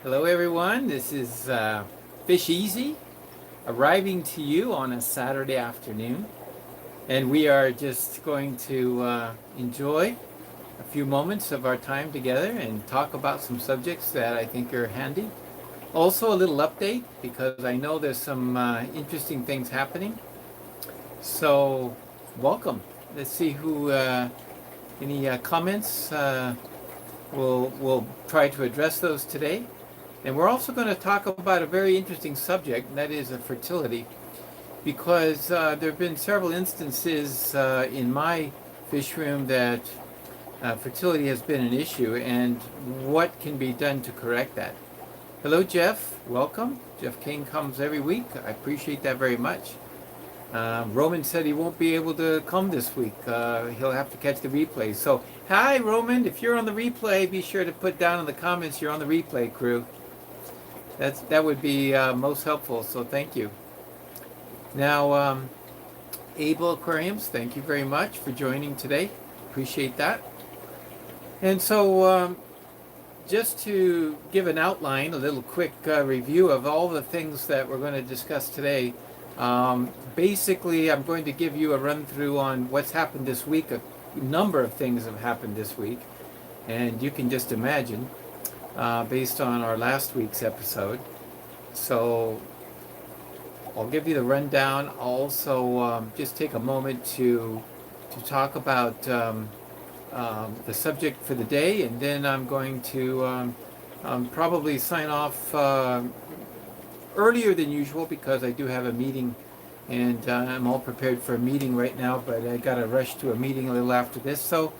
Hello, everyone. This is Fish Easy arriving to you on a Saturday afternoon. And we are just going to enjoy a few moments of our time together and talk about some subjects that I think are handy. Also, a little update because I know there's some interesting things happening. So, welcome. Let's see who, any comments. We'll try to address those today. And we're also going to talk about a very interesting subject, and that is fertility, because there have been several instances in my fish room that fertility has been an issue, and what can be done to correct that. Hello, Jeff. Welcome. Jeff King comes every week. I appreciate that very much. Roman said he won't be able to come this week. He'll have to catch the replay. So, hi, Roman. If you're on the replay, be sure to put down in the comments you're on the replay, crew. That would be most helpful, so thank you. Now, Able Aquariums, thank you very much for joining today. Appreciate that. And so, just to give an outline, a little quick review of all the things that we're going to discuss today. Basically, I'm going to give you a run through on what's happened this week. A number of things have happened this week, and you can just imagine. Based on our last week's episode. So I'll give you the rundown. I'll also just take a moment to talk about the subject for the day, and then I'm going to probably sign off earlier than usual because I do have a meeting, and I'm all prepared for a meeting right now, but I got to rush to a meeting a little after this. So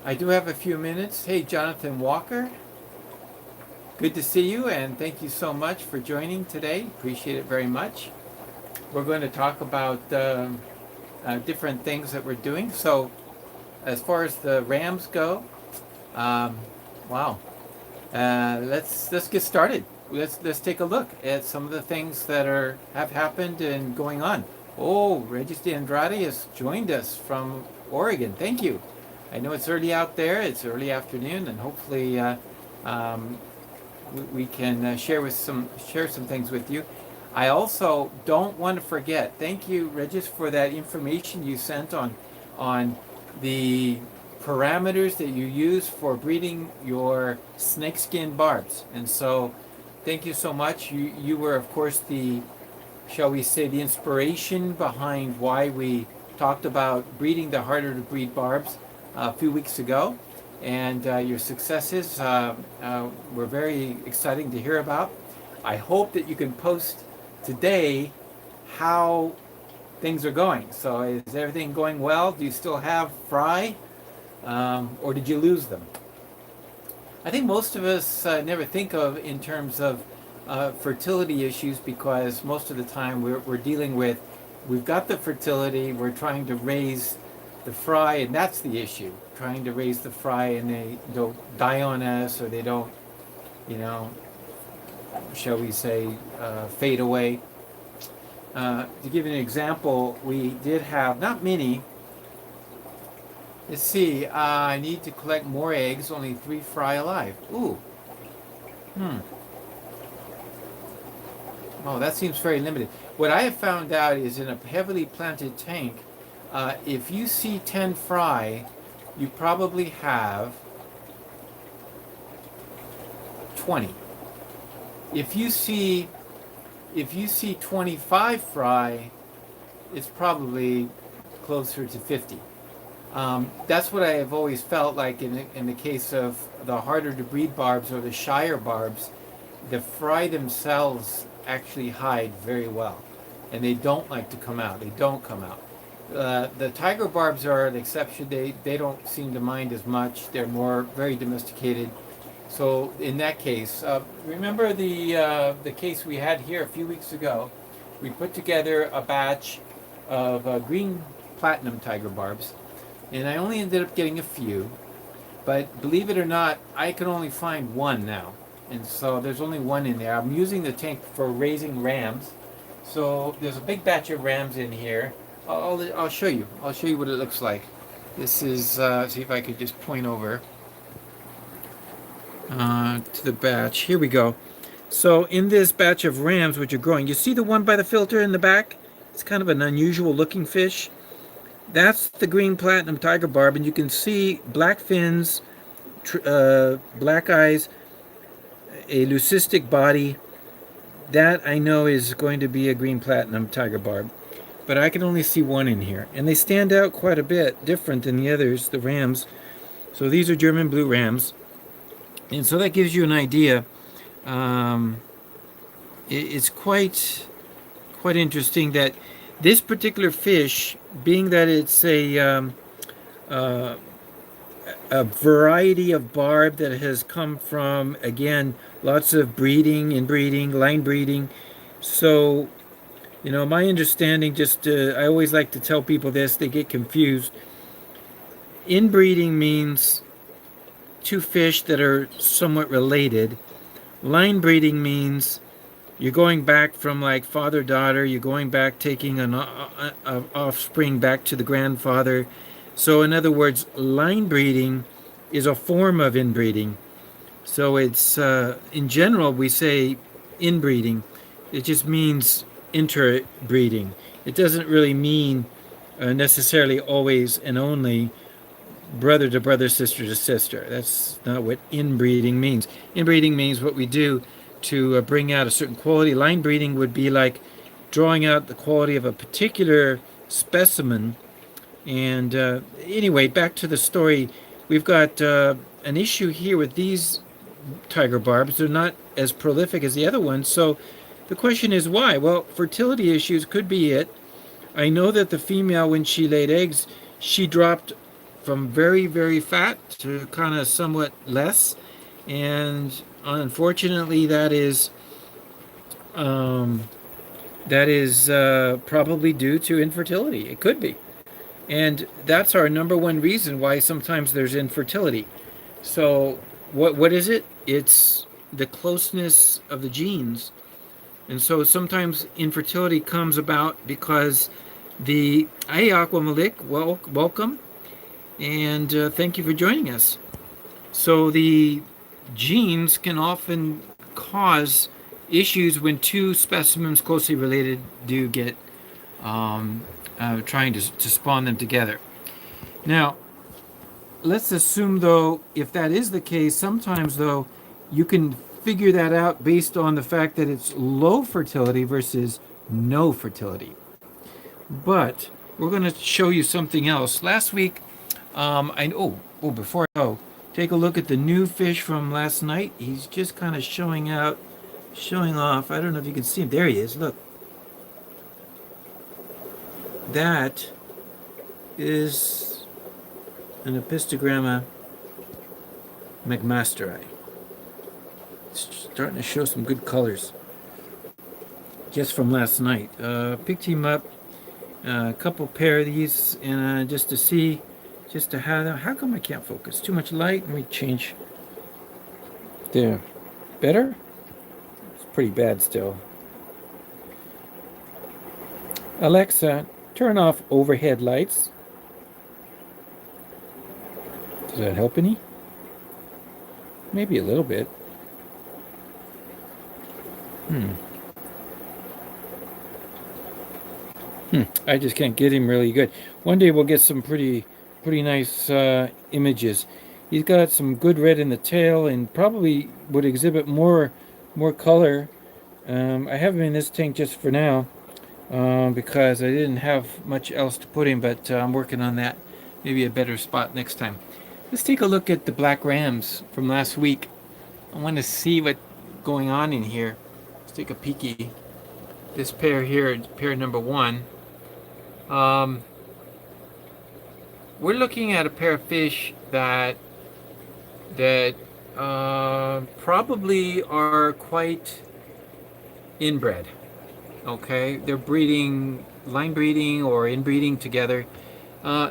I do have a few minutes. Hey, Jonathan Walker. Good to see you, and thank you so much for joining today. Appreciate it very much. We're going to talk about different things that we're doing. So, as far as the Rams go, wow. Let's get started. Let's take a look at some of the things that have happened and going on. Oh, Regis de Andrade has joined us from Oregon. Thank you. I know it's early out there. It's early afternoon, and hopefully we can share some things with you. I also don't want to forget. Thank you, Regis, for that information you sent on the parameters that you use for breeding your snakeskin barbs. And so, thank you so much. You were, of course, the, shall we say, the inspiration behind why we talked about breeding the harder to breed barbs a few weeks ago, and your successes were very exciting to hear about. I hope that you can post today how things are going. So is everything going well? Do you still have fry, or did you lose them? I think most of us never think of in terms of fertility issues, because most of the time we're dealing with, we've got the fertility, we're trying to raise the fry, and that's the issue. Trying to raise the fry, and they don't die on us, or they don't, shall we say, fade away. To give you an example, we did have not many. Let's see. I need to collect more eggs. Only 3 fry alive. Ooh. Oh, that seems very limited. What I have found out is in a heavily planted tank, if you see 10 fry, you probably have 20. If you see 25 fry, it's probably closer to 50. That's what I have always felt like in the case of the harder to breed barbs or the shyer barbs. The fry themselves actually hide very well, and they don't like to come out. They don't come out. The tiger barbs are an exception. They don't seem to mind as much. They're more very domesticated. So in that case, remember the case we had here a few weeks ago. We put together a batch of green platinum tiger barbs, and I only ended up getting a few. But believe it or not, I can only find one now, and so there's only one in there. I'm using the tank for raising rams, so there's a big batch of rams in here. I'll show you. I'll show you what it looks like. This is, see if I could just point over. to the batch. Here we go. So in this batch of rams which are growing, you see the one by the filter in the back? It's kind of an unusual looking fish. That's the green platinum tiger barb, and you can see black fins, black eyes, a leucistic body. That I know is going to be a green platinum tiger barb, but I can only see one in here, and they stand out quite a bit, different than the others, the rams. So these are German blue rams, and so that gives you an idea. It's quite interesting that this particular fish, being that it's a variety of barb that has come from, again, lots of breeding, inbreeding, line breeding. So, my understanding, I always like to tell people this, they get confused. Inbreeding means two fish that are somewhat related. Line breeding means you're going back from like father-daughter, you're going back, taking an offspring back to the grandfather. So in other words, line breeding is a form of inbreeding. So it's, in general, we say inbreeding. It just means interbreeding. It doesn't really mean necessarily always and only brother to brother, sister to sister. That's not what inbreeding means. Inbreeding means what we do to bring out a certain quality. Line breeding would be like drawing out the quality of a particular specimen. And anyway, back to the story. We've got an issue here with these tiger barbs. They're not as prolific as the other ones. So the question is why? Well, fertility issues could be it. I know that the female, when she laid eggs, she dropped from very, very fat to kind of somewhat less. And unfortunately, that is probably due to infertility. It could be. And that's our number one reason why sometimes there's infertility. So what is it? It's the closeness of the genes. And so sometimes infertility comes about because hey, Aqua Malik, welcome. And thank you for joining us. So the genes can often cause issues when two specimens closely related do get trying to spawn them together. Now, let's assume, though, if that is the case, sometimes, though, you can figure that out based on the fact that it's low fertility versus no fertility. But we're going to show you something else. Last week, before I go, take a look at the new fish from last night. He's just kind of showing off. I don't know if you can see him. There he is. Look. That is an Epistogramma McMasteri. It's starting to show some good colors just from last night. Picked him up, a couple pair of these, and just to have them. How come I can't focus? Too much light? Let me change. There. Better? It's pretty bad still. Alexa, turn off overhead lights. Does that help any? Maybe a little bit. I just can't get him really good. One day we'll get some pretty nice images. He's got some good red in the tail and probably would exhibit more color. I have him in this tank just for now. Because I didn't have much else to put in, but I'm working on that. Maybe a better spot next time. Let's take a look at the black rams from last week. I want to see what's going on in here. Let's take a peeky. This pair here, pair number 1. We're looking at a pair of fish that probably are quite inbred. Okay, they're breeding, line breeding or inbreeding together.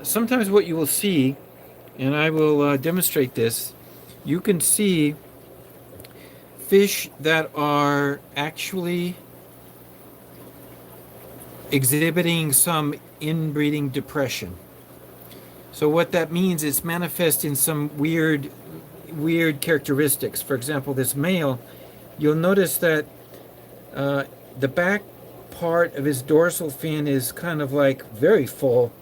Sometimes what you will see, and I will demonstrate this, you can see fish that are actually exhibiting some inbreeding depression. So what that means is manifest in some weird weird characteristics. For example, this male, you'll notice that the back part of his dorsal fin is kind of like very full,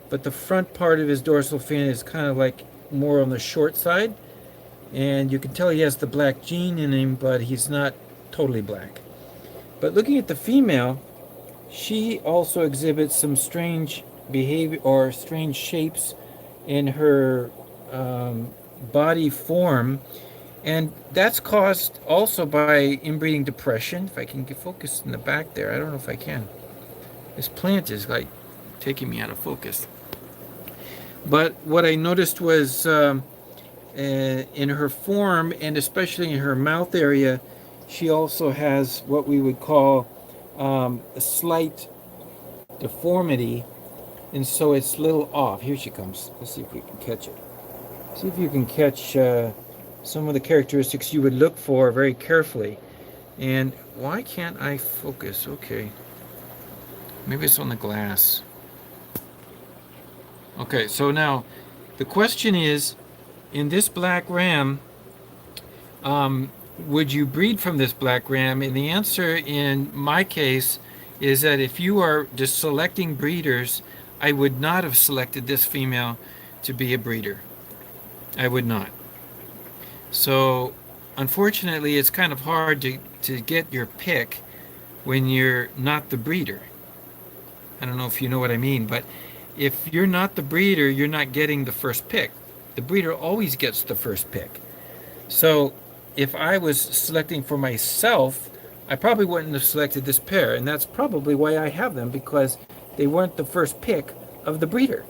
but the front part of his dorsal fin is kind of like more on the short side. And you can tell he has the black gene in him, but he's not totally black. But looking at the female, she also exhibits some strange behavior or strange shapes in her body form, and that's caused also by inbreeding depression. If I can get focused in the back there, I don't know if I can. This plant is like taking me out of focus. But what I noticed was in her form, and especially in her mouth area, she also has what we would call a slight deformity, and so it's a little off. Here she comes. Let's see if we can catch it. See if you can catch some of the characteristics you would look for very carefully. And why can't I focus? Okay. Maybe it's on the glass. Okay, so now the question is, in this black ram, would you breed from this black ram? And the answer in my case is that if you are just selecting breeders, I would not have selected this female to be a breeder. I would not. So unfortunately, it's kind of hard to get your pick when you're not the breeder. I don't know if you know what I mean, but if you're not the breeder, you're not getting the first pick. The breeder always gets the first pick. So if I was selecting for myself, I probably wouldn't have selected this pair, and that's probably why I have them, because they weren't the first pick of the breeder.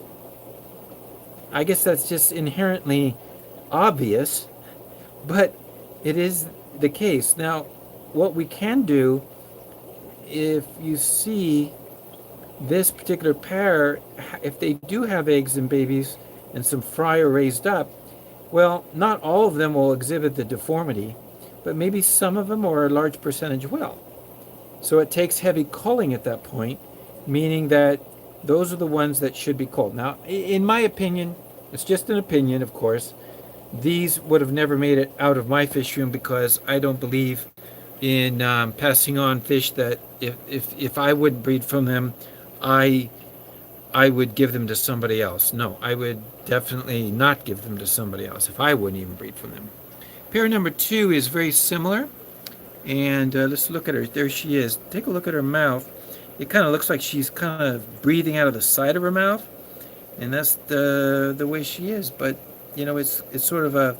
I guess that's just inherently obvious, but it is the case. Now, what we can do, if you see this particular pair, if they do have eggs and babies and some fry are raised up, well, not all of them will exhibit the deformity, but maybe some of them or a large percentage will. So it takes heavy culling at that point, meaning that those are the ones that should be culled. Now, in my opinion, it's just an opinion, of course, these would have never made it out of my fish room, because I don't believe in passing on fish that if I would breed from them, I would give them to somebody else. No, I would definitely not give them to somebody else if I wouldn't even breed from them. Pair number 2 is very similar, and let's look at her. There she is. Take a look at her mouth. It kind of looks like she's kind of breathing out of the side of her mouth, and that's the way she is. But you know, it's sort of a.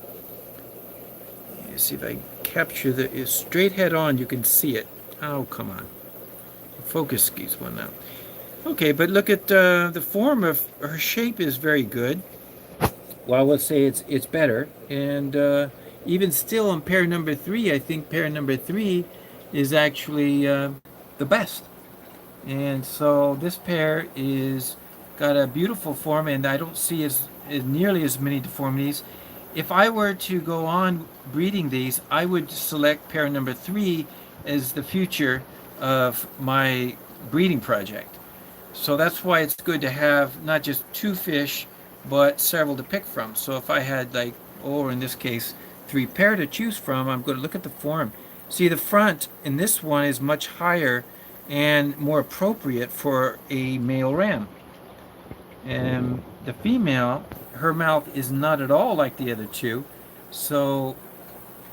Let's see if I capture the straight head on. You can see it. Oh, come on. Focus skis one out. Okay, but look at the form of her shape is very good. Well, let's say it's better, and even still on pair number 3, I think pair number 3 is actually the best. And so this pair is got a beautiful form, and I don't see as nearly as many deformities. If I were to go on breeding these, I would select pair number 3 as the future of my breeding project. So that's why it's good to have not just 2 fish, but several to pick from. So if I had like, or in this case, 3 pair to choose from, I'm going to look at the form. See, the front in this one is much higher and more appropriate for a male ram. And the female, her mouth is not at all like the other 2. So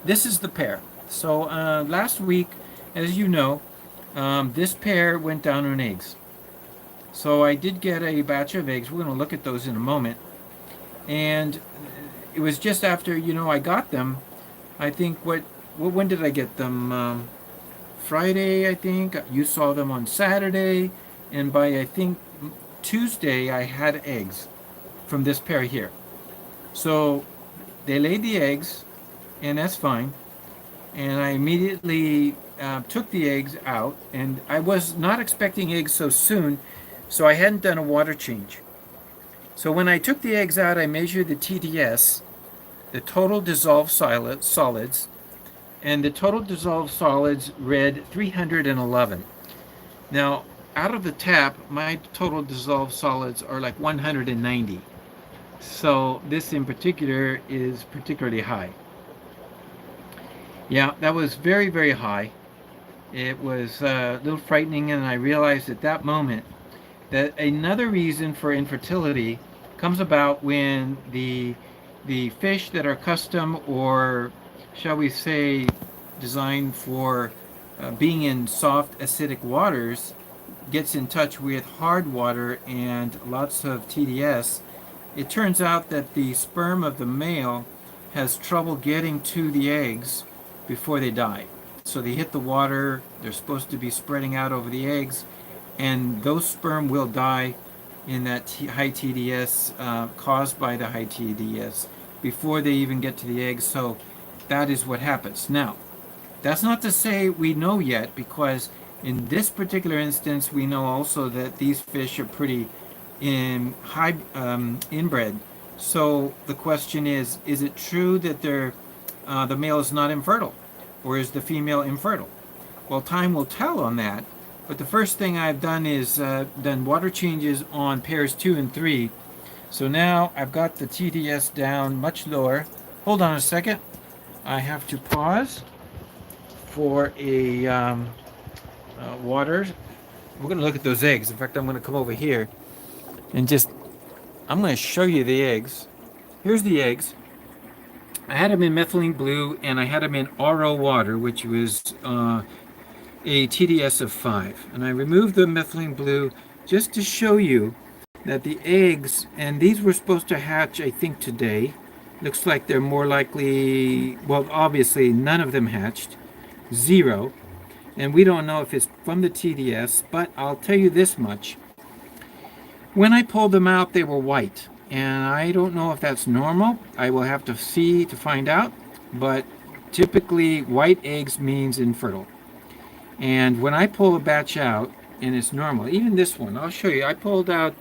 this is the pair. So last week, as you know, this pair went down on eggs. So I did get a batch of eggs. We're going to look at those in a moment. And it was just after, I got them. I think when did I get them? Friday, I think. You saw them on Saturday. And by, I think, Tuesday, I had eggs from this pair here. So they laid the eggs, and that's fine. And I immediately took the eggs out. And I was not expecting eggs so soon, so I hadn't done a water change. So when I took the eggs out, I measured the TDS, the total dissolved solids, and the total dissolved solids read 311. Now, out of the tap, my total dissolved solids are like 190. So this in particular is particularly high. Yeah, that was very, very high. It was a little frightening, and I realized at that moment that another reason for infertility comes about when the fish that are custom, or shall we say designed for being in soft acidic waters, gets in touch with hard water and lots of TDS. It turns out that the sperm of the male has trouble getting to the eggs before they die. So they hit the water, they're supposed to be spreading out over the eggs, and those sperm will die in that high TDS, caused by the high TDS, before they even get to the eggs. So that is what happens. Now, that's not to say we know yet, because in this particular instance, we know also that these fish are pretty high inbred. So the question is it true that the male is not infertile, or is the female infertile? Well, time will tell on that. But the first thing I've done is done water changes on pairs 2 and 3. So now I've got the TDS down much lower. Hold on a second. I have to pause for a water. We're going to look at those eggs. In fact, I'm going to come over here and I'm going to show you the eggs. Here's the eggs. I had them in methylene blue, and I had them in RO water, which was a TDS of 5. And I removed the methylene blue just to show you that the eggs, and these were supposed to hatch, I think, today. Looks like they're more likely, well, obviously none of them hatched. 0. And we don't know if it's from the TDS, but I'll tell you this much. When I pulled them out, they were white. And I don't know if that's normal. I will have to see to find out. But typically, white eggs means infertile. And when I pull a batch out, and it's normal, even this one, I'll show you. I pulled out,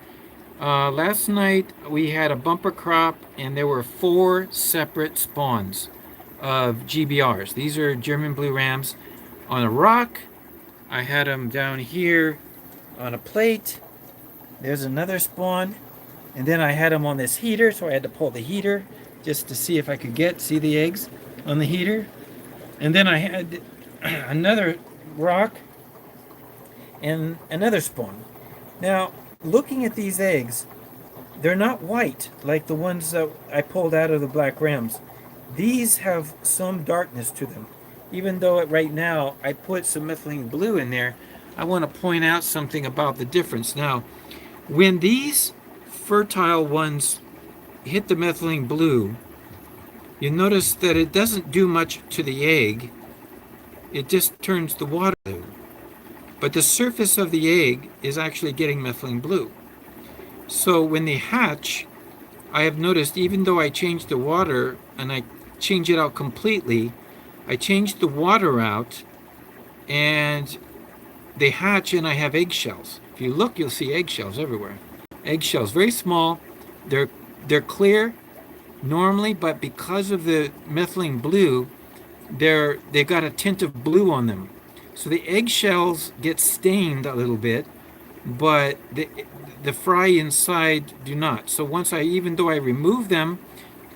last night we had a bumper crop, and there were 4 separate spawns of GBRs. These are German blue rams on a rock. I had them down here on a plate. There's another spawn. And then I had them on this heater, so I had to pull the heater just to see if I could see the eggs on the heater. And then I had another rock and another spawn. Now, looking at these eggs, they're not white like the ones that I pulled out of the black rams. These have some darkness to them. Even though right now I put some methylene blue in there, I want to point out something about the difference. Now, when these fertile ones hit the methylene blue, you notice that it doesn't do much to the egg. It just turns the water blue. But the surface of the egg is actually getting methylene blue. So when they hatch, I have noticed, even though I changed the water and I change it out completely, I changed the water out and they hatch, and I have eggshells. If you look, you'll see eggshells everywhere. Eggshells, very small. They're clear normally, but because of the methylene blue, they've got a tint of blue on them. So the eggshells get stained a little bit, but the fry inside do not. So even though I remove them,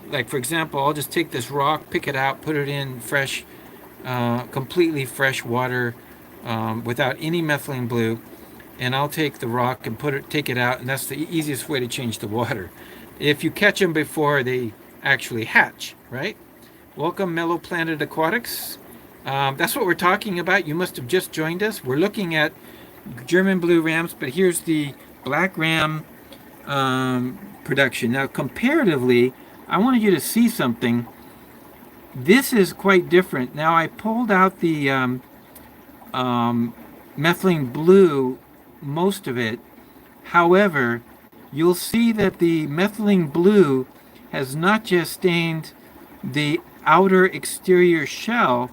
like for example, I'll just take this rock, pick it out, put it in fresh, completely fresh water, without any methylene blue, and I'll take the rock and take it out, and that's the easiest way to change the water. If you catch them before they actually hatch, right? Welcome, Mellow Planet Aquatics. That's what we're talking about. You must have just joined us. We're looking at German blue rams, but here's the black ram production. Now, comparatively, I wanted you to see something. This is quite different. Now, I pulled out the methylene blue, most of it. However, you'll see that the methylene blue has not just stained the outer exterior shell,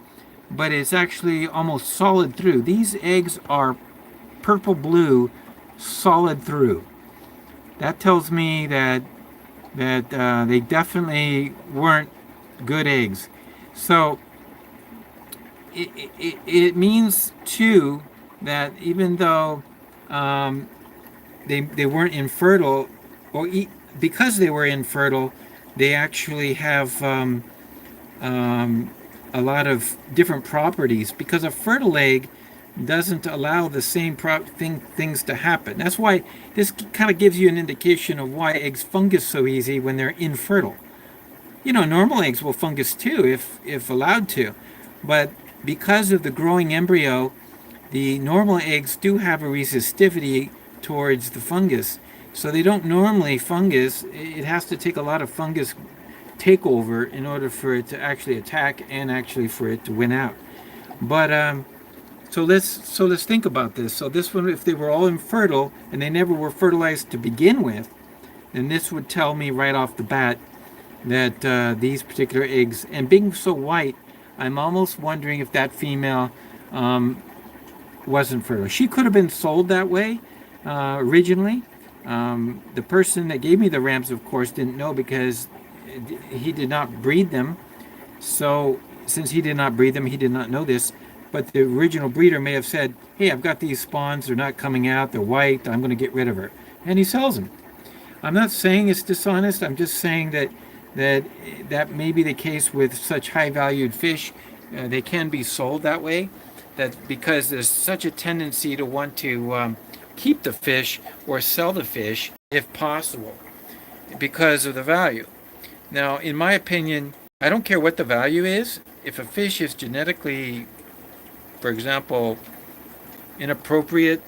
but it's actually almost solid through. These eggs are purple blue, solid through. That tells me that they definitely weren't good eggs. So it means too that even though they weren't infertile, or because they were infertile, they actually have a lot of different properties, because a fertile egg doesn't allow the same things to happen. That's why this kind of gives you an indication of why eggs fungus so easy when they're infertile. Normal eggs will fungus too if allowed to, but because of the growing embryo, the normal eggs do have a resistivity towards the fungus, so they don't normally fungus. It has to take a lot of fungus takeover in order for it to actually attack and actually for it to win out. But so let's think about this. So this one, if they were all infertile and they never were fertilized to begin with, then this would tell me right off the bat that these particular eggs, and being so white, I'm almost wondering if that female wasn't fertile. She could have been sold that way originally. The person that gave me the rams, of course, didn't know because he did not breed them. So since he did not breed them, he did not know this. But the original breeder may have said, hey, I've got these spawns, they're not coming out, they're white, I'm going to get rid of her. And he sells them. I'm not saying it's dishonest, I'm just saying that may be the case with such high-valued fish. They can be sold that way, that because there's such a tendency to want to keep the fish or sell the fish if possible because of the value. Now, in my opinion, I don't care what the value is. If a fish is genetically, for example, inappropriate,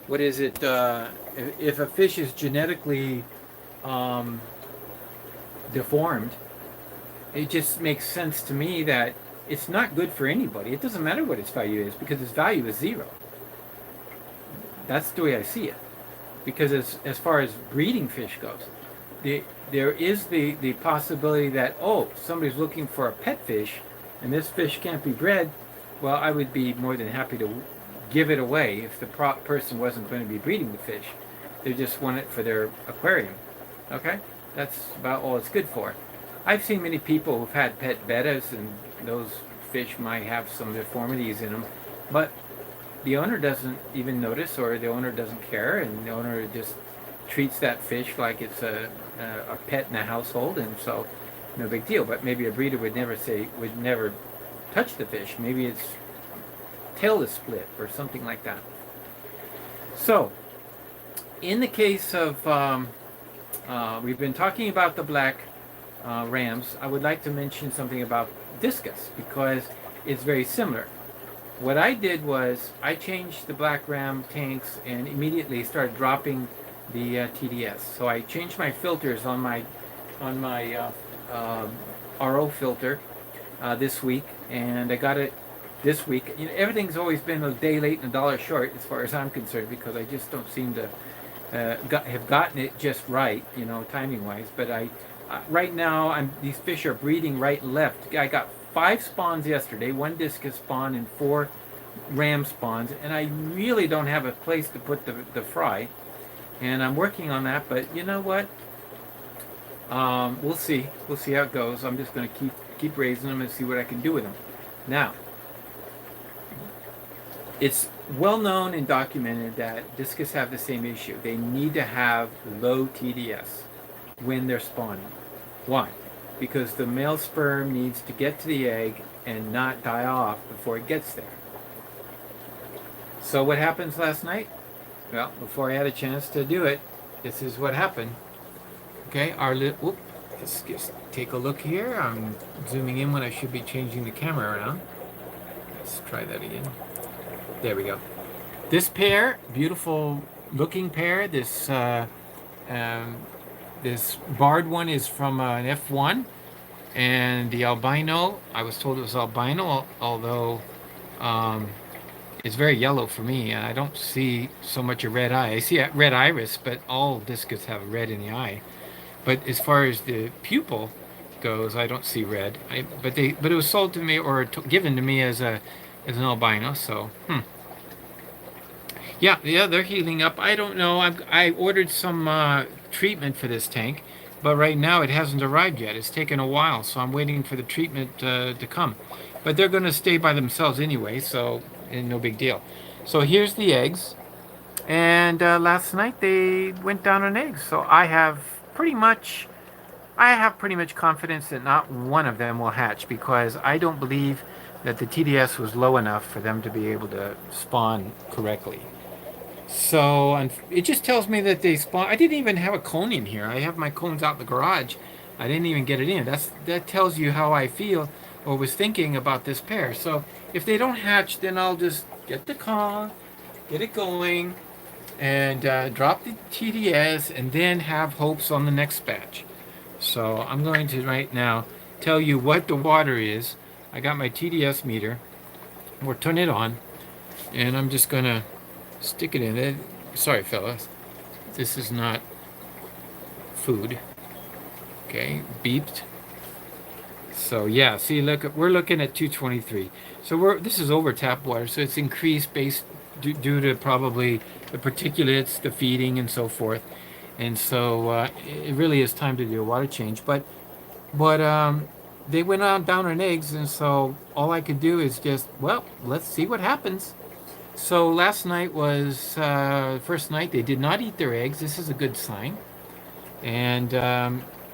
what is it? If a fish is genetically deformed, it just makes sense to me that it's not good for anybody. It doesn't matter what its value is because its value is zero. That's the way I see it. Because as far as breeding fish goes, there is the possibility that, oh, somebody's looking for a pet fish and this fish can't be bred. Well, I would be more than happy to give it away if the person wasn't going to be breeding the fish. They just want it for their aquarium. Okay? That's about all it's good for. I've seen many people who've had pet bettas, and those fish might have some deformities in them, but the owner doesn't even notice, or the owner doesn't care, and the owner just treats that fish like it's a pet in the household, and so no big deal. But maybe a breeder would never touch the fish. Maybe its tail is split or something like that. So, in the case of we've been talking about the black rams, I would like to mention something about Discus because it's very similar. What I did was I changed the black ram tanks and immediately started dropping the TDS. So I changed my filters on my RO filter this week, and I got it this week. Everything's always been a day late and a dollar short as far as I'm concerned because I just don't seem to have gotten it just right, timing wise. But right now these fish are breeding right and left. I got 5 spawns yesterday, 1 discus spawn and 4 ram spawns, and I really don't have a place to put the fry, and I'm working on that. But you know what? We'll see how it goes. I'm just going to keep raising them and see what I can do with them. Now, it's well known and documented that discus have the same issue. They need to have low TDS when they're spawning. Why? Because the male sperm needs to get to the egg and not die off before it gets there. So what happens last night? Well, before I had a chance to do it, this is what happened. Okay, let's just take a look here. I'm zooming in when I should be changing the camera around. Let's try that again. There we go. This pair, beautiful looking pair, this barred one is from an F1, and the albino, I was told it was albino, although it's very yellow for me, and I don't see so much a red eye. I see a red iris, but all discus have red in the eye. But as far as the pupil goes, I don't see red. But it was sold to me or given to me as an albino. So, yeah, they're healing up. I don't know. I ordered some treatment for this tank, but right now it hasn't arrived yet. It's taken a while, so I'm waiting for the treatment to come. But they're going to stay by themselves anyway, so no big deal. So here's the eggs, and last night they went down on eggs. So I have pretty much I have pretty much confidence that not one of them will hatch because I don't believe that the TDS was low enough for them to be able to spawn correctly. So it just tells me that they spawn. I didn't even have a cone in here. I have my cones out in the garage. I didn't even get it in. That tells you how I feel or was thinking about this pair. So if they don't hatch, then I'll just get the cone, get it going, and drop the TDS, and then have hopes on the next batch. So I'm going to right now tell you what the water is. I got my TDS meter. We'll turn it on, and I'm just gonna stick it in it. Sorry, fellas. This is not food. Okay, beeped. So yeah, see, look, we're looking at 223. So this is over tap water, so it's increased based due to probably the particulates, the feeding, and so forth. And so it really is time to do a water change. But they went on down on eggs, and so all I could do is just, well, let's see what happens. So last night was first night. They did not eat their eggs. This is a good sign, and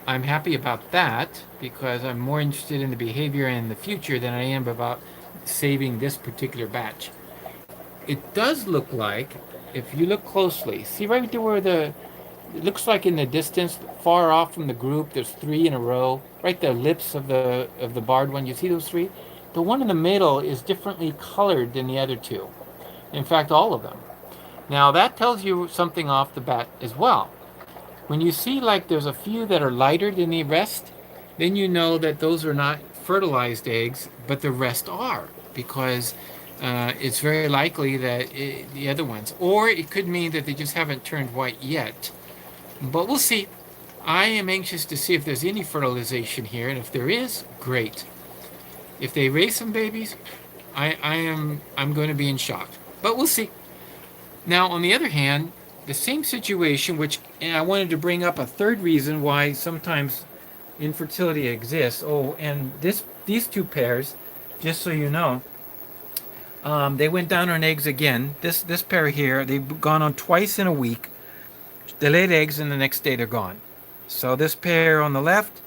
I'm happy about that because I'm more interested in the behavior in the future than I am about saving this particular batch. It does look like, if you look closely, see right there where it looks like in the distance, far off from the group, there's three in a row. Right the lips of the barred one. You see those three? The one in the middle is differently colored than the other two. In fact, all of them. Now that tells you something off the bat as well. When you see like there's a few that are lighter than the rest, then you know that those are not fertilized eggs, but the rest are, because it's very likely that the other ones, or it could mean that they just haven't turned white yet. But we'll see. I am anxious to see if there's any fertilization here, and if there is, great. If they raise some babies, I'm going to be in shock. But we'll see. Now, on the other hand, the same situation, which and I wanted to bring up a third reason why sometimes infertility exists. Oh, and these two pairs, just so you know, they went down on eggs again. This pair here, they've gone on twice in a week. They laid eggs, and the next day they're gone. So this pair on the left,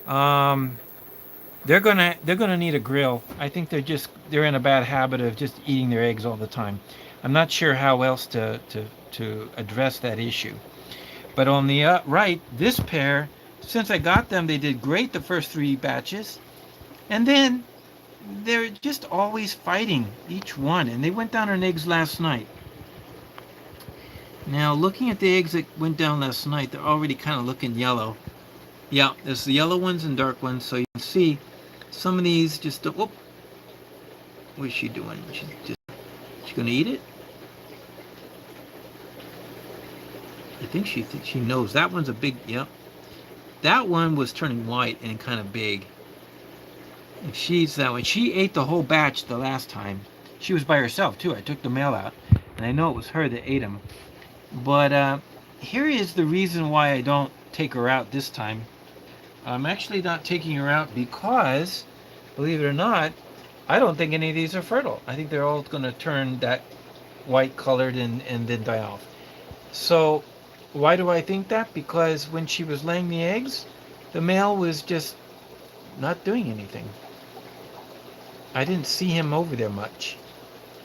they're gonna need a grill. I think they're in a bad habit of just eating their eggs all the time. I'm not sure how else to address that issue. But on the right, this pair, since I got them, they did great the first three batches, and then they're just always fighting each one. And they went down on eggs last night. Now, looking at the eggs that went down last night, they're already kind of looking yellow. Yeah, there's the yellow ones and dark ones, so you can see some of these just, whoop. What is she doing? She's gonna eat it? I think she knows. That one's a big, yep. That one was turning white and kind of big. If she's that one, she ate the whole batch the last time. She was by herself too. I took the male out, and I know it was her that ate them. But here is the reason why I don't take her out this time. I'm actually not taking her out because, believe it or not, I don't think any of these are fertile. I think they're all going to turn that white colored and then die off. So why do I think that? Because when she was laying the eggs, the male was just not doing anything. I didn't see him over there much.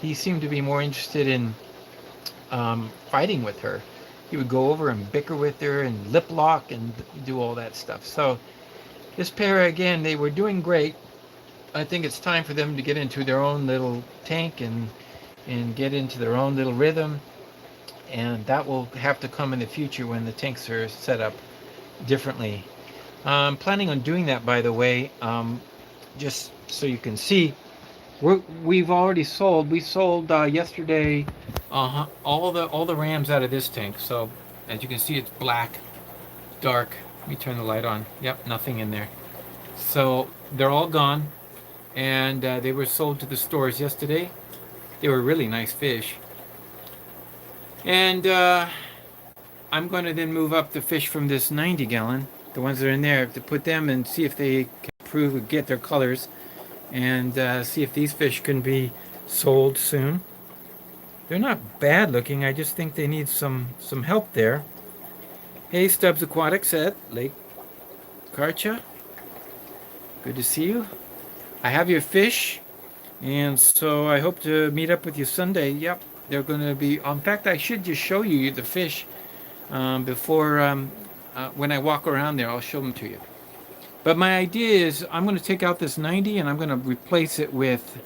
He seemed to be more interested in fighting with her. He would go over and bicker with her and lip lock and do all that stuff. So this pair, again, they were doing great. I think it's time for them to get into their own little tank and get into their own little rhythm. And that will have to come in the future when the tanks are set up differently. I'm planning on doing that, by the way, just so you can see. We've already sold. We sold yesterday all the rams out of this tank. So as you can see, it's black, dark. Let me turn the light on. Yep, nothing in there. So they're all gone, and they were sold to the stores yesterday. They were really nice fish. And I'm going to then move up the fish from this 90 gallon, the ones that are in there, to put them and see if they can improve and get their colors, and see if these fish can be sold soon. They're not bad looking. I just think they need some help there. Hey, Stubbs Aquatics at Lake Karcha, good to see you. I have your fish, and so I hope to meet up with you Sunday. Yep, they're going to be. In fact, I should just show you the fish before when I walk around there. I'll show them to you. But my idea is I'm going to take out this 90 and I'm going to replace it with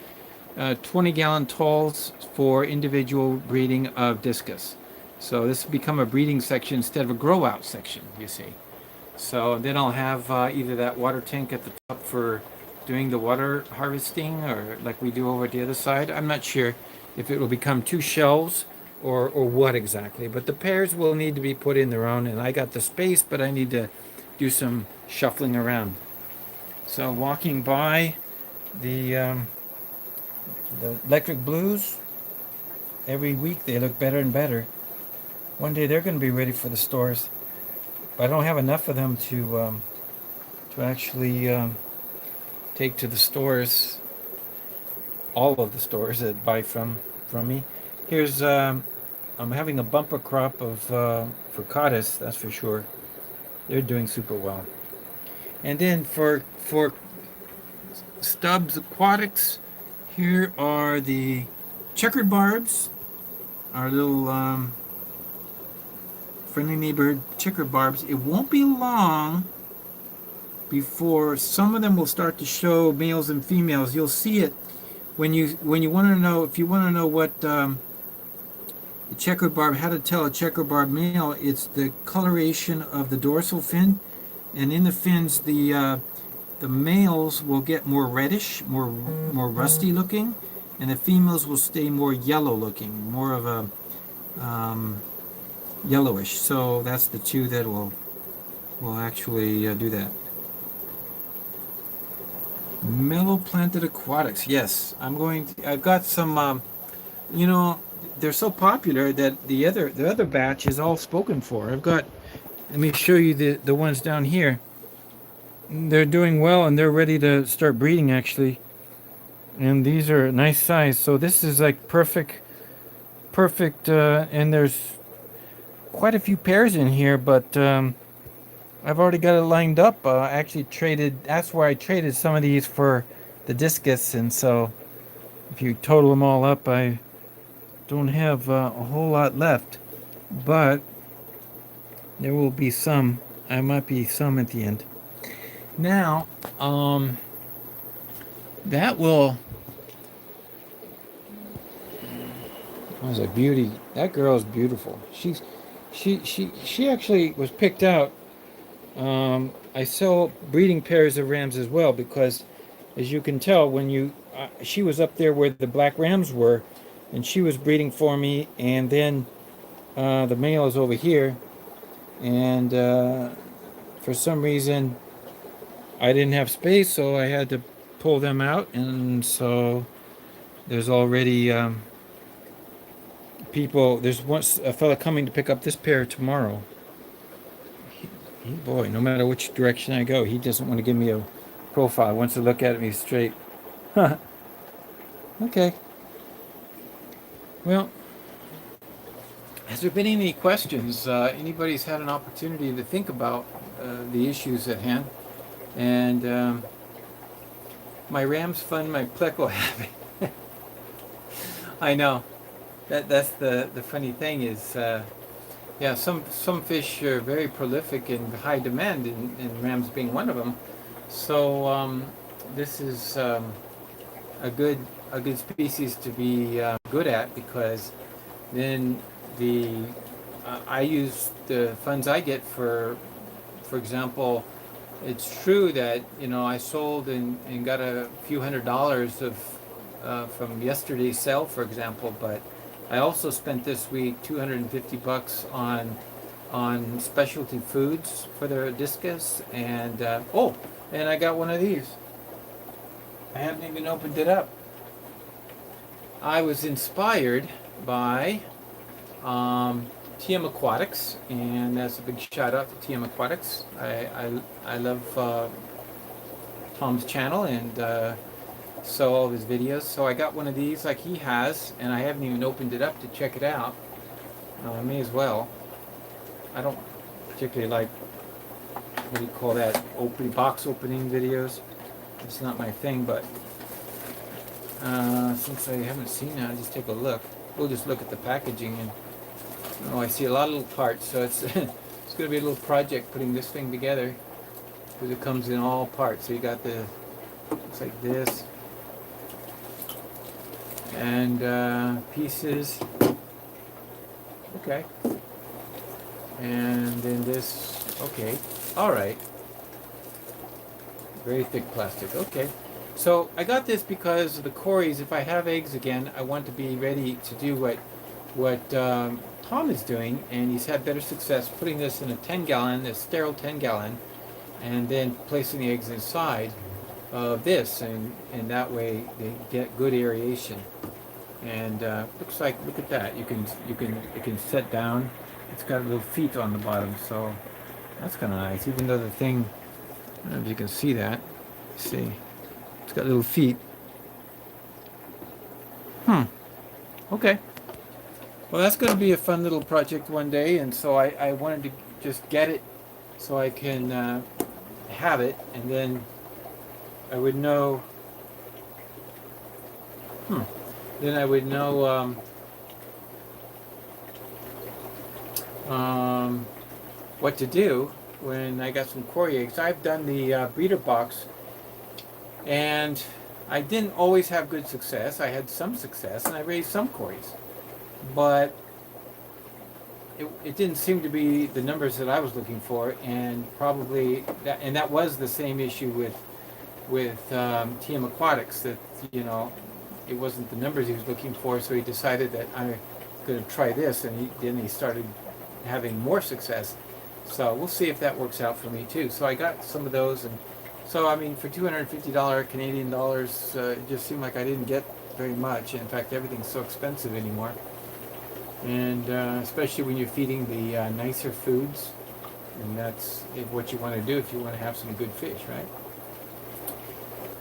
20-gallon talls for individual breeding of discus. So this will become a breeding section instead of a grow out section, you see. So then I'll have either that water tank at the top for doing the water harvesting, or like we do over at the other side. I'm not sure if it will become two shelves or what exactly, but the pairs will need to be put in their own, and I got the space, but I need to do some shuffling around. So walking by the electric blues, every week they look better and better. One day they're going to be ready for the stores, but I don't have enough of them to actually take to the stores, all of the stores that buy from me. Here's I'm having a bumper crop of Fertility, that's for sure. They're doing super well. And then for Stubbs Aquatics, here are the checkered barbs, our little friendly neighborhood checkered barbs. It won't be long before some of them will start to show males and females. You'll see it when you want to know, if you want to know what the checkered barb, how to tell a checkered barb male. It's the coloration of the dorsal fin, and in the fins the males will get more reddish, more rusty looking, and the females will stay more yellow looking, more of a yellowish. So that's the two that will actually do that. Mellow planted aquatics. Yes, I've got some. They're so popular that the other batch is all spoken for. I've got. Let me show you the ones down here. They're doing well and they're ready to start breeding actually. And these are a nice size. So this is like perfect. And there's quite a few pairs in here, but I've already got it lined up. I actually traded. That's where I traded some of these for the discus, and so if you total them all up, I don't have a whole lot left, but there will be some. I might be some at the end. Now, that will. That was a beauty. That girl is beautiful. She actually was picked out. I sell breeding pairs of rams as well because, as you can tell, when she was up there where the black rams were, and she was breeding for me, and then the male is over here, and for some reason I didn't have space, so I had to pull them out, and so there's already people. There's a fella coming to pick up this pair tomorrow. Boy, no matter which direction I go, he doesn't want to give me a profile. He wants to look at me straight. Okay. Well, has there been any questions? Anybody's had an opportunity to think about the issues at hand? And my rams fund my pleco habit. I know. That's the funny thing is... yeah, some fish are very prolific and high demand, and rams being one of them. So this is a good species to be good at, because then I use the funds I get for example, it's true that I sold and got a few $100s of from yesterday's sale, for example, but I also spent this week $250 on specialty foods for their discus, and and I got one of these. I haven't even opened it up. I was inspired by TM Aquatics, and that's a big shout out to TM Aquatics. I love Tom's channel, and saw all of his videos, so I got one of these like he has, and I haven't even opened it up to check it out. I may as well. I don't particularly like what do you call that, box opening videos. It's not my thing, but since I haven't seen it, I'll just take a look. We'll just look at the packaging, and oh, I see a lot of little parts, so it's it's going to be a little project putting this thing together, because it comes in all parts. So you got the, looks like this, and pieces, okay, and then this, okay, all right, very thick plastic, okay. So I got this because of the Corys. If I have eggs again, I want to be ready to do what Tom is doing, and he's had better success putting this in a 10-gallon, a sterile 10-gallon, and then placing the eggs inside of this, and that way they get good aeration. And looks like, look at that. It can set down. It's got little feet on the bottom, so that's kind of nice. Even though the thing, I don't know if you can see that. See, it's got little feet. Okay. Well, that's going to be a fun little project one day, and so I wanted to just get it so I can have it, and then I would know. Then I would know what to do when I got some Cory eggs. I've done the breeder box, and I didn't always have good success. I had some success, and I raised some Corys, but it didn't seem to be the numbers that I was looking for, and probably that was the same issue with TM Aquatics, that it wasn't the numbers he was looking for, so he decided that I'm going to try this, and then he started having more success. So we'll see if that works out for me too. So I got some of those, and so I mean, for $250 Canadian dollars, it just seemed like I didn't get very much. In fact, everything's so expensive anymore, and especially when you're feeding the nicer foods, and that's what you want to do if you want to have some good fish, right?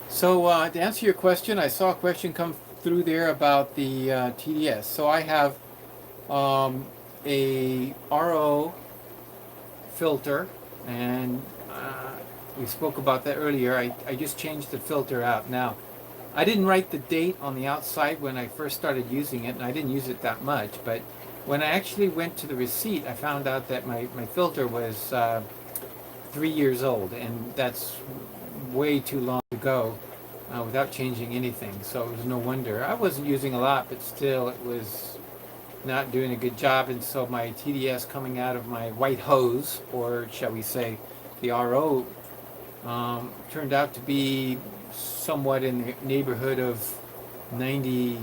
So to answer your question, I saw a question come through there about the TDS. So I have a RO filter, and we spoke about that earlier. I just changed the filter out. Now, I didn't write the date on the outside when I first started using it, and I didn't use it that much, but when I actually went to the receipt, I found out that my filter was 3 years old, and that's way too long to go without changing anything. So it was no wonder. I wasn't using a lot, but still it was not doing a good job, and so my TDS coming out of my white hose, or shall we say the RO, turned out to be somewhat in the neighborhood of 90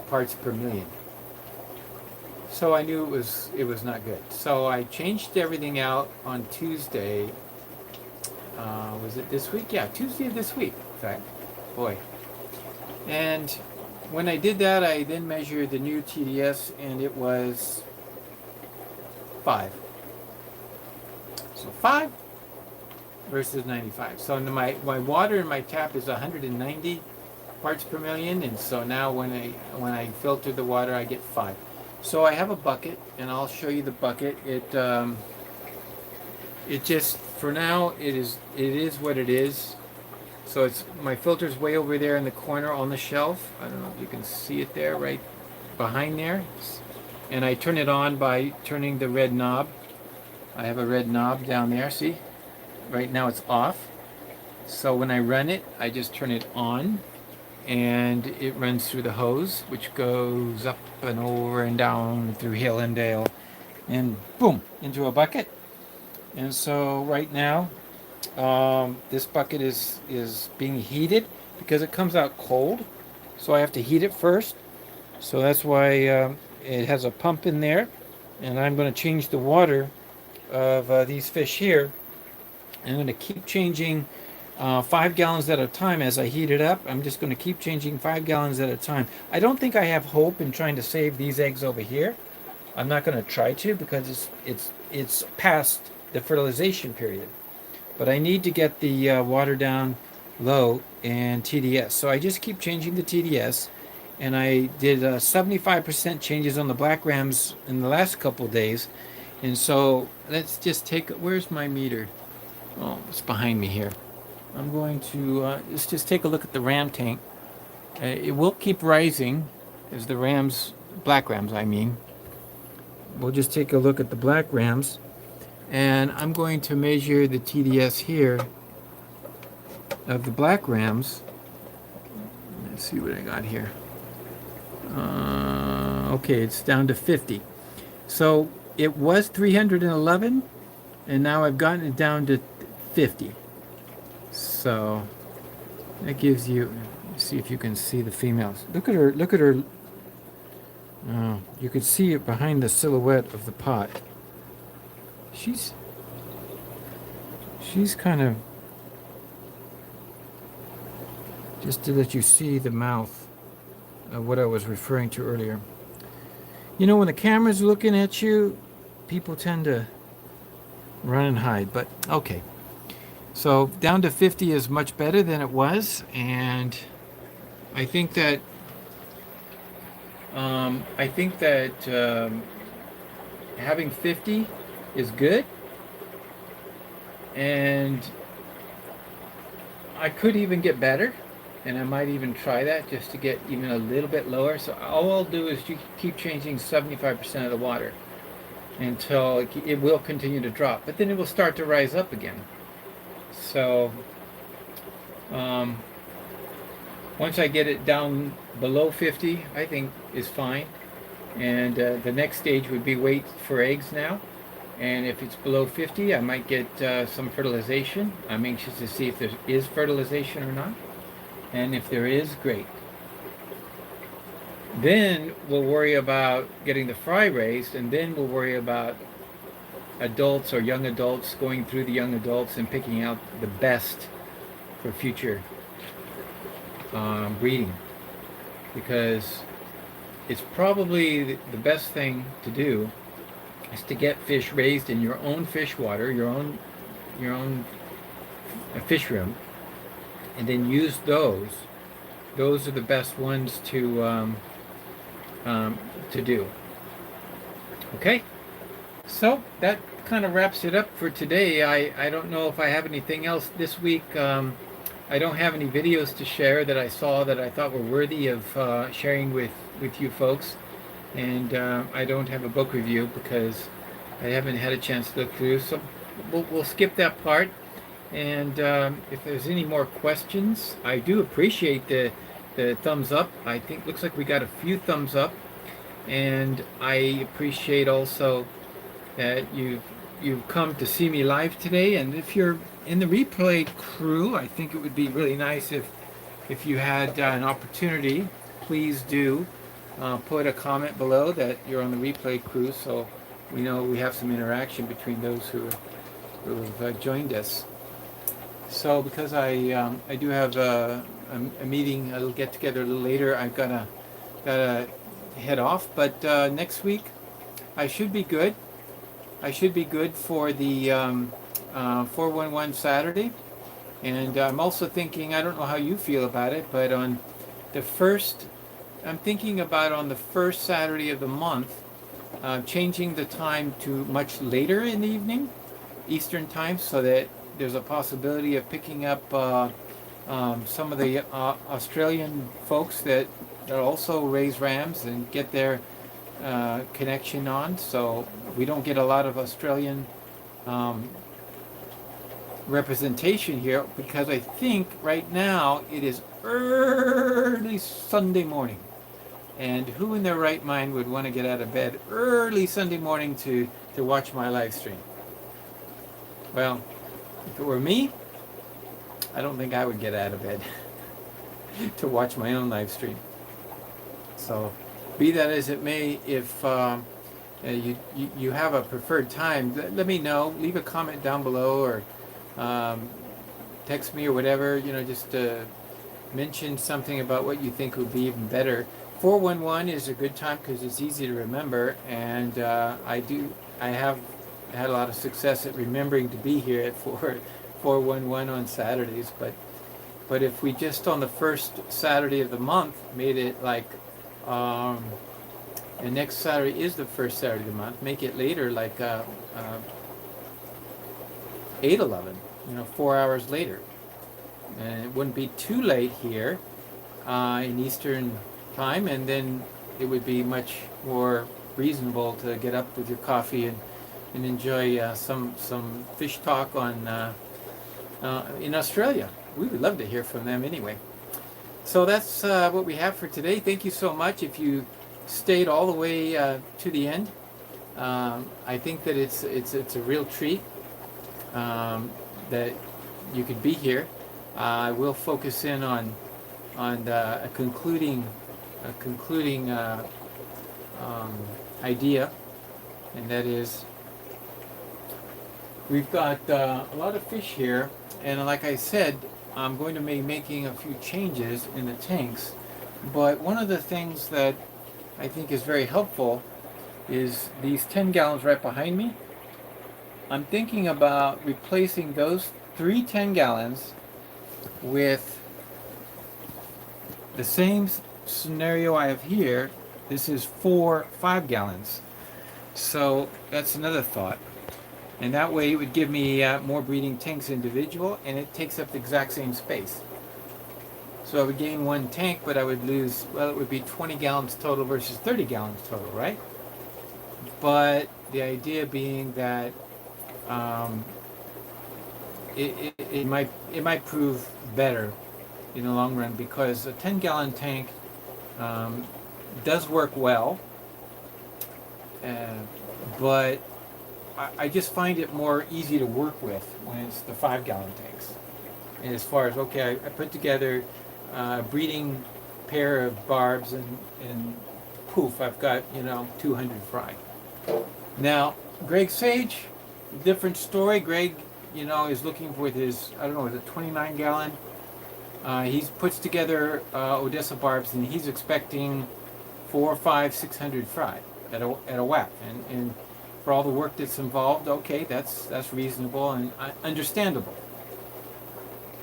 parts per million. So I knew it was not good. So I changed everything out on Tuesday. Was it this week? Yeah, Tuesday of this week, in fact. Boy. And when I did that, I then measured the new TDS, and it was 5. So 5 versus 95. So my water in my tap is 190 parts per million, and so now when I filter the water, I get 5. So I have a bucket, and I'll show you the bucket. It just, for now, it is what it is. So it's, my filter's way over there in the corner on the shelf. I don't know if you can see it there, right behind there. And I turn it on by turning the red knob. I have a red knob down there, see? Right now it's off. So when I run it, I just turn it on, and it runs through the hose, which goes up and over and down through hill and dale, and boom, into a bucket. And so right now, this bucket is being heated because it comes out cold, so I have to heat it first. So that's why it has a pump in there, and I'm going to change the water of these fish here. I'm going to keep changing 5 gallons at a time as I heat it up. I'm just going to keep changing 5 gallons at a time. I don't think I have hope in trying to save these eggs over here. I'm not going to try to, because it's past the fertilization period. But I need to get the water down low and TDS. So I just keep changing the TDS, and I did 75% changes on the black rams in the last couple days. And so let's just take, where's my meter? Oh, it's behind me here. I'm going to let's just take a look at the ram tank. It will keep rising as the rams, black rams, I mean. We'll just take a look at the black rams, and I'm going to measure the TDS here of the black rams. Let's see what I got here. Okay, it's down to 50. So it was 311, and now I've gotten it down to 50. So that gives you, see if you can see the females. Look at her, look at her. Oh, you could see it behind the silhouette of the pot. She's kind of, just to let you see the mouth of what I was referring to earlier. You know, when the camera's looking at you, people tend to run and hide, but okay. So down to 50 is much better than it was, and I think that having 50 is good, and I could even get better, and I might even try that just to get even a little bit lower. So all I'll do is keep changing 75% of the water until it will continue to drop, but then it will start to rise up again. So once I get it down below 50, I think is fine. And the next stage would be wait for eggs now. And if it's below 50, I might get some fertilization. I'm anxious to see if there is fertilization or not. And if there is, great. Then we'll worry about getting the fry raised, and then we'll worry about adults or young adults, going through the young adults and picking out the best for future breeding. Because it's probably the best thing to do is to get fish raised in your own fish water, your own fish room, and then use those. Those are the best ones to do. Okay, so that kind of wraps it up for today. I don't know if I have anything else this week. I don't have any videos to share that I saw that I thought were worthy of sharing with you folks, and I don't have a book review because I haven't had a chance to look through, so we'll skip that part. And if there's any more questions, I do appreciate the thumbs up. I think looks like we got a few thumbs up, and I appreciate also that you've come to see me live today. And if you're in the replay crew, I think it would be really nice if you had an opportunity. Please do put a comment below that you're on the replay crew, so we know we have some interaction between those who have joined us. So because I do have a meeting, a little get together a little later, I've gotta head off. But next week I should be good. I should be good for the 411 Saturday. And I'm also thinking, I don't know how you feel about it, but on the first, I'm thinking about on the first Saturday of the month, changing the time to much later in the evening, Eastern time, so that there's a possibility of picking up some of the Australian folks that also raise rams and get their connection on. So we don't get a lot of Australian representation here, because I think right now it is early Sunday morning, and who in their right mind would want to get out of bed early Sunday morning to watch my live stream? Well, if it were me, I don't think I would get out of bed to watch my own live stream. So be that as it may, if you have a preferred time, let me know. Leave a comment down below, or text me or whatever, just mention something about what you think would be even better. 411 is a good time because it's easy to remember, and I have had a lot of success at remembering to be here at 411 on Saturdays. But if we just on the first Saturday of the month made it like and next Saturday is the first Saturday of the month, make it later, like 811. 4 hours later. And it wouldn't be too late here in Eastern time, and then it would be much more reasonable to get up with your coffee and enjoy some fish talk on in Australia. We would love to hear from them anyway. So that's what we have for today. Thank you so much. If you stayed all the way to the end, I think that it's a real treat that you could be here. I will focus in on a concluding idea, and that is we've got a lot of fish here, and like I said, I'm going to be making a few changes in the tanks. But one of the things that I think is very helpful is these 10 gallons right behind me. I'm thinking about replacing those 3 10 gallons with the same scenario I have here. This is 4 5 gallons. So that's another thought. And that way it would give me more breeding tanks individual, and it takes up the exact same space. So I would gain 1 tank, but I would lose, well, it would be 20 gallons total versus 30 gallons total, right? But the idea being that it might prove better in the long run, because a 10-gallon tank does work well, but I just find it more easy to work with when it's the 5-gallon tanks. And as far as, okay, I put together a breeding pair of barbs, and poof, I've got 200 fry. Now Greg Sage, different story. Greg is looking with his, I don't know, is it 29-gallon? He puts together Odessa barbs, and he's expecting 4, 5, 600 fry at a whack, and for all the work that's involved, okay, that's reasonable and understandable.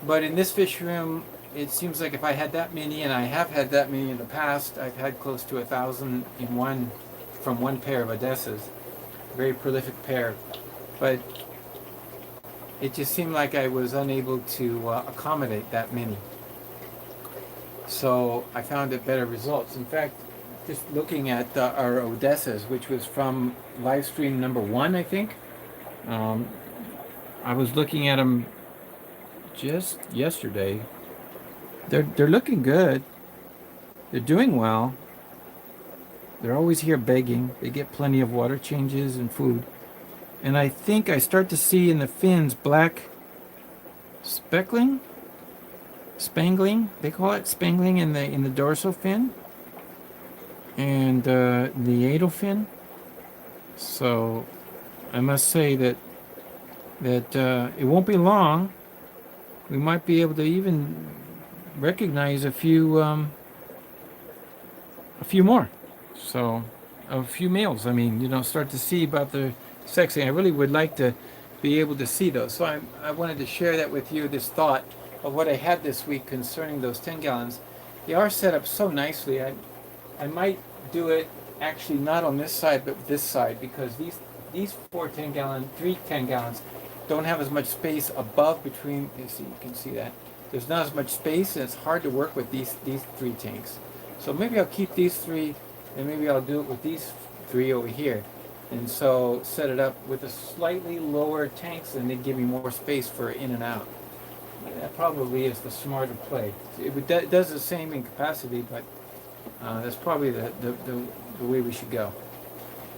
But in this fish room, it seems like if I had that many, and I have had that many in the past, I've had close to 1,000 from one pair of Odessas, very prolific pair, but it just seemed like I was unable to accommodate that many. So I found it better results. In fact, just looking at our Odessas, which was from live stream number 1, I think. I was looking at them just yesterday. They're looking good. They're doing well. They're always here begging. They get plenty of water changes and food. And I think I start to see in the fins black spangling. They call it spangling in the dorsal fin and the anal fin. So I must say that it won't be long. We might be able to even recognize a few more. So a few males. I mean, start to see about the sexing. I really would like to be able to see those. So I wanted to share that with you, this thought of what I had this week concerning those 10 gallons. They are set up so nicely. I might do it actually not on this side, but this side, because these 3 10 gallons don't have as much space above between. You can see that. There's not as much space, and it's hard to work with these 3 tanks. So maybe I'll keep these 3, and maybe I'll do it with these 3 over here. And so set it up with a slightly lower tanks, and they give me more space for in and out. That probably is the smarter play. It does the same in capacity, but that's probably the way we should go.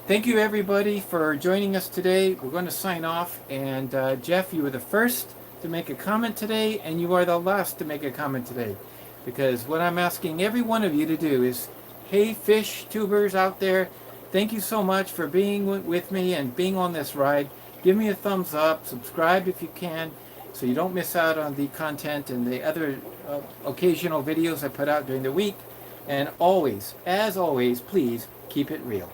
Thank you, everybody, for joining us today. We're going to sign off. And Jeff, you were the first to make a comment today, and you are the last to make a comment today. Because what I'm asking every one of you to do is, hey, fish tubers out there, thank you so much for being with me and being on this ride. Give me a thumbs up, subscribe if you can, so you don't miss out on the content and the other occasional videos I put out during the week. And always, as always, please keep it real.